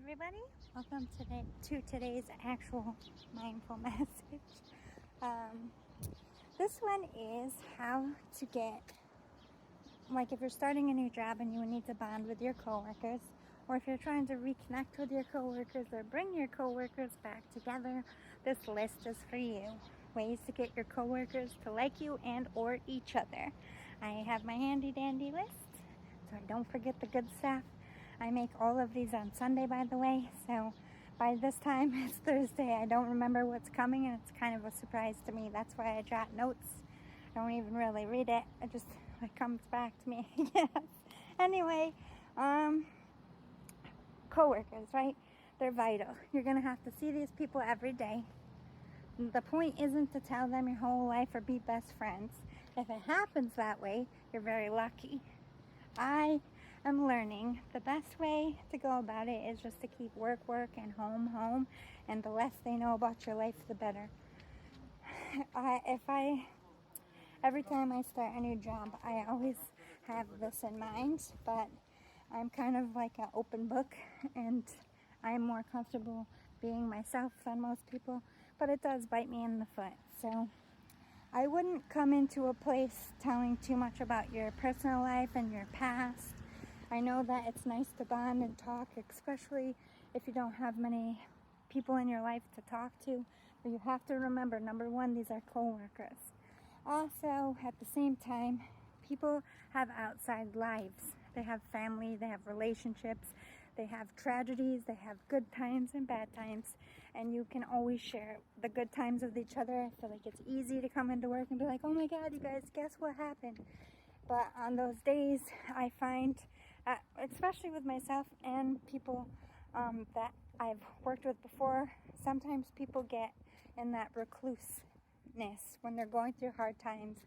everybody. Welcome to today's actual mindful message. This one is how to get, like if you're starting a new job and you need to bond with your coworkers, or if you're trying to reconnect with your coworkers or bring your coworkers back together, this list is for you. Ways to get your coworkers to like you and or each other. I have my handy dandy list, so I don't forget the good stuff. I make all of these on Sunday, by the way, so by this time it's Thursday. I don't remember what's coming, and it's kind of a surprise to me. That's why I jot notes. I don't even really read it. It comes back to me. Yes. Anyway, coworkers, right? They're vital. You're gonna have to see these people every day. The point isn't to tell them your whole life or be best friends. If it happens that way, you're very lucky. I am learning the best way to go about it is just to keep work, and home, and the less they know about your life, the better. Every time I start a new job, I always have this in mind, but I'm kind of like an open book, and I'm more comfortable being myself than most people, but it does bite me in the foot. So I wouldn't come into a place telling too much about your personal life and your past. I know that it's nice to bond and talk, especially if you don't have many people in your life to talk to. But you have to remember, number one, these are coworkers. Also, at the same time, people have outside lives. They have family, they have relationships, they have tragedies, they have good times and bad times, and you can always share the good times with each other. I feel like it's easy to come into work and be like, oh my God, you guys, guess what happened? But on those days, I find, especially with myself and people that I've worked with before, sometimes people get in that recluseness when they're going through hard times,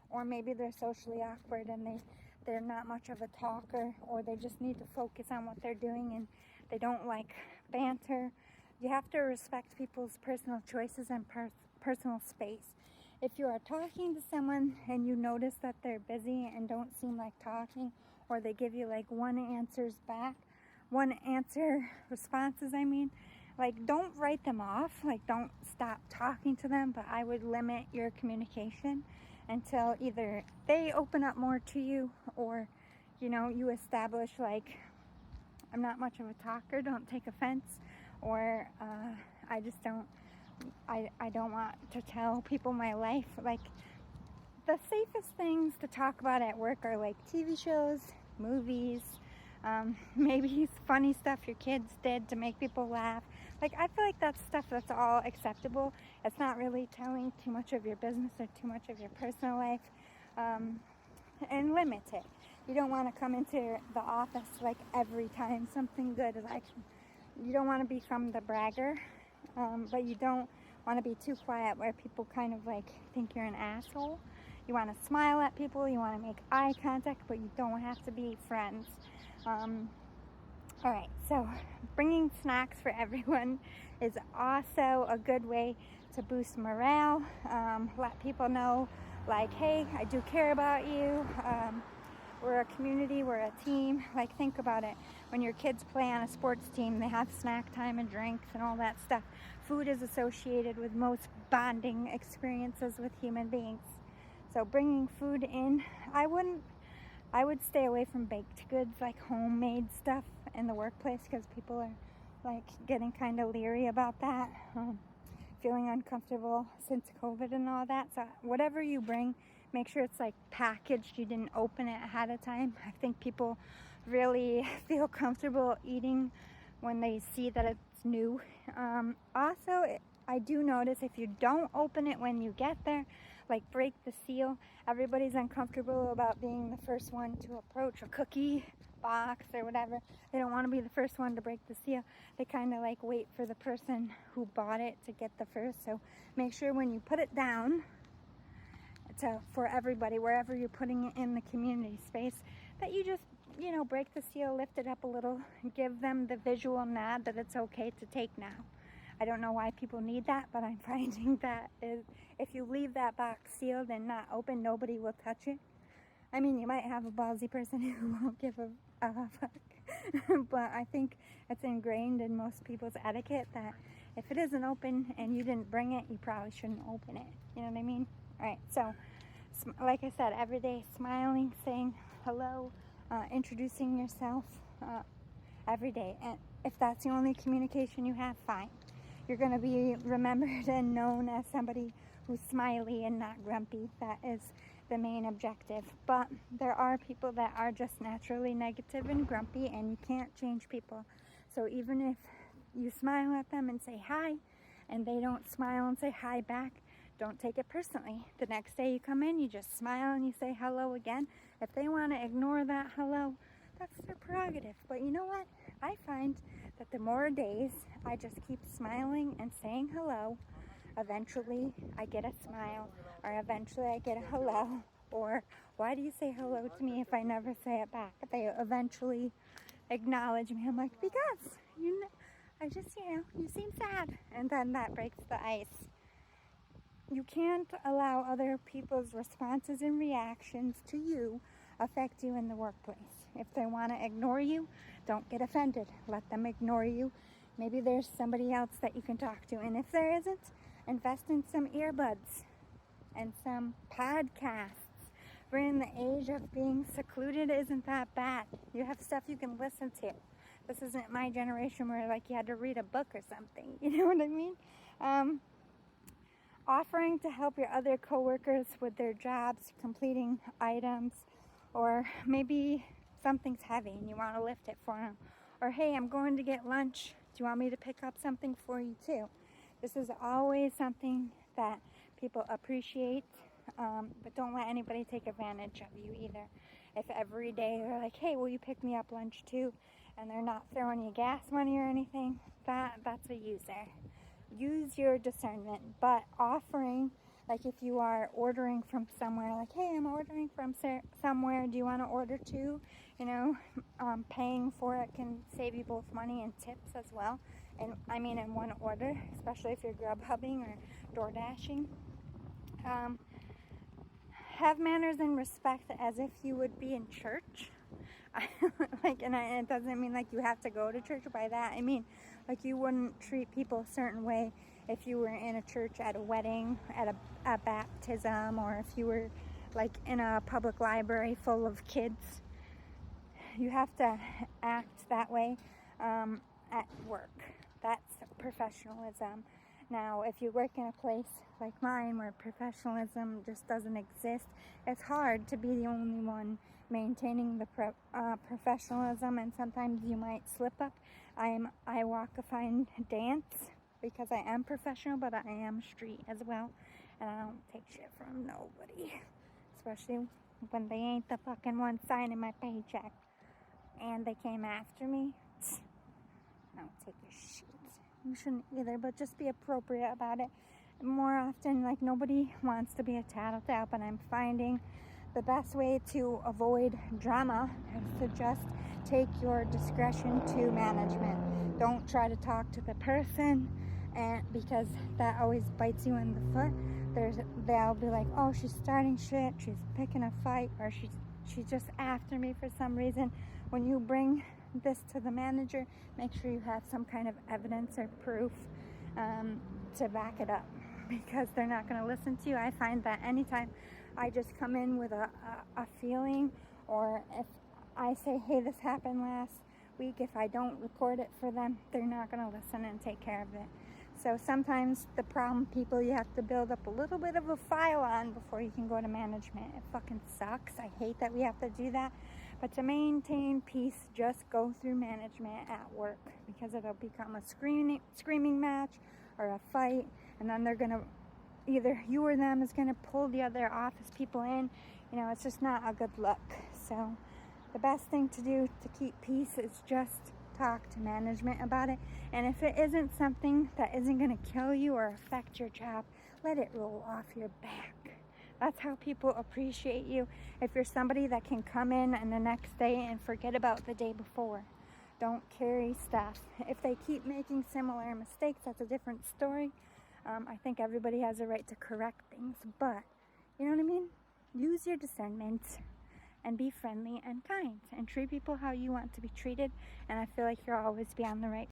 or maybe they're socially awkward and they're not much of a talker, or they just need to focus on what they're doing and they don't like banter. You have to respect people's personal choices and personal space. If you are talking to someone and you notice that they're busy and don't seem like talking, or they give you like one answer responses, like don't write them off, like don't stop talking to them, but I would limit your communication until either they open up more to you, or you establish like, I'm not much of a talker, don't take offense, or I just don't I don't want to tell people my life. Like, the safest things to talk about at work are like TV shows, movies, maybe funny stuff your kids did to make people laugh. Like, I feel like that's stuff that's all acceptable. It's not really telling too much of your business or too much of your personal life, and limit it. You don't want to come into the office like every time something good is like, you don't want to become the bragger, but you don't want to be too quiet where people kind of like think you're an asshole. You want to smile at people, you want to make eye contact, but you don't have to be friends. Alright, so bringing snacks for everyone is also a good way to boost morale. Let people know, like, hey, I do care about you. We're a community, we're a team. Like, think about it. When your kids play on a sports team, they have snack time and drinks and all that stuff. Food is associated with most bonding experiences with human beings. So bringing food in, I would stay away from baked goods, like homemade stuff in the workplace, because people are like getting kind of leery about that, feeling uncomfortable since COVID and all that. So whatever you bring, make sure it's like packaged, you didn't open it ahead of time. I think people really feel comfortable eating when they see that it's new. Also, I do notice if you don't open it when you get there, like break the seal, everybody's uncomfortable about being the first one to approach a cookie box or whatever. They don't want to be the first one to break the seal. They kind of like wait for the person who bought it to get the first. So make sure when you put it down, for everybody, wherever you're putting it in the community space, that you just, break the seal, lift it up a little, and give them the visual nod that it's okay to take now. I don't know why people need that, but I'm finding that if you leave that box sealed and not open, nobody will touch it. I mean, you might have a ballsy person who won't give a fuck. But I think it's ingrained in most people's etiquette that if it isn't open and you didn't bring it, you probably shouldn't open it. You know what I mean? All right, so like I said, every day smiling, saying hello, introducing yourself every day. And if that's the only communication you have, fine. You're going to be remembered and known as somebody who's smiley and not grumpy. That is the main objective. But there are people that are just naturally negative and grumpy, and you can't change people. So even if you smile at them and say hi, and they don't smile and say hi back, don't take it personally. The next day you come in, you just smile and you say hello again. If they want to ignore that hello, that's their prerogative. But you know what? I find that the more days I just keep smiling and saying hello, eventually I get a smile, or eventually I get a hello, or why do you say hello to me if I never say it back? They eventually acknowledge me. I'm like, because I just, you seem sad. And then that breaks the ice. You can't allow other people's responses and reactions to you affect you in the workplace. If they want to ignore you, don't get offended. Let them ignore you. Maybe there's somebody else that you can talk to. And if there isn't, invest in some earbuds and some podcasts. We're in the age of being secluded. Isn't that bad? You have stuff you can listen to. This isn't my generation where like you had to read a book or something. You know what I mean? Offering to help your other coworkers with their jobs, completing items, or maybe something's heavy and you want to lift it for them. Or, hey, I'm going to get lunch. Do you want me to pick up something for you too? This is always something that people appreciate, but don't let anybody take advantage of you either. If every day they're like, hey, will you pick me up lunch too? And they're not throwing you gas money or anything, that's a user. Use your discernment, but offering, like if you are ordering from somewhere, like, hey, I'm ordering from somewhere, do you want to order too? Paying for it can save you both money and tips as well. And I mean, in one order, especially if you're Grubhubbing or door dashing. Have manners and respect as if you would be in church. It doesn't mean like you have to go to church by that. I mean, like you wouldn't treat people a certain way if you were in a church at a wedding, at a baptism, or if you were like in a public library full of kids. You have to act that way at work. That's professionalism. Now, if you work in a place like mine where professionalism just doesn't exist, it's hard to be the only one maintaining the professionalism, and sometimes you might slip up. I walk a fine dance because I am professional, but I am street as well, and I don't take shit from nobody, especially when they ain't the fucking one signing my paycheck and they came after me. I don't take your shit. You shouldn't either, but just be appropriate about it. More often, like, nobody wants to be a tattletale, but I'm finding the best way to avoid drama is to just take your discretion to management. Don't try to talk to the person, and because that always bites you in the foot. They'll be like, oh, she's starting shit, she's picking a fight, or she's just after me for some reason. When you bring this to the manager, make sure you have some kind of evidence or proof to back it up, because they're not going to listen to you. I find that anytime I just come in with a feeling, or if I say, hey, this happened last week, if I don't report it for them, they're not going to listen and take care of it. So sometimes the problem people, you have to build up a little bit of a file on before you can go to management. It fucking sucks. I hate that we have to do that. But to maintain peace, just go through management at work, because it'll become a screaming match or a fight, and then they're going to, either you or them is going to pull the other office people in. It's just not a good look. So the best thing to do to keep peace is just talk to management about it. And if it isn't something that isn't going to kill you or affect your job, let it roll off your back. That's how people appreciate you. If you're somebody that can come in and the next day and forget about the day before, don't carry stuff. If they keep making similar mistakes, that's a different story. I think everybody has a right to correct things, but you know what I mean? Use your discernment and be friendly and kind and treat people how you want to be treated, and I feel like you'll always be on the right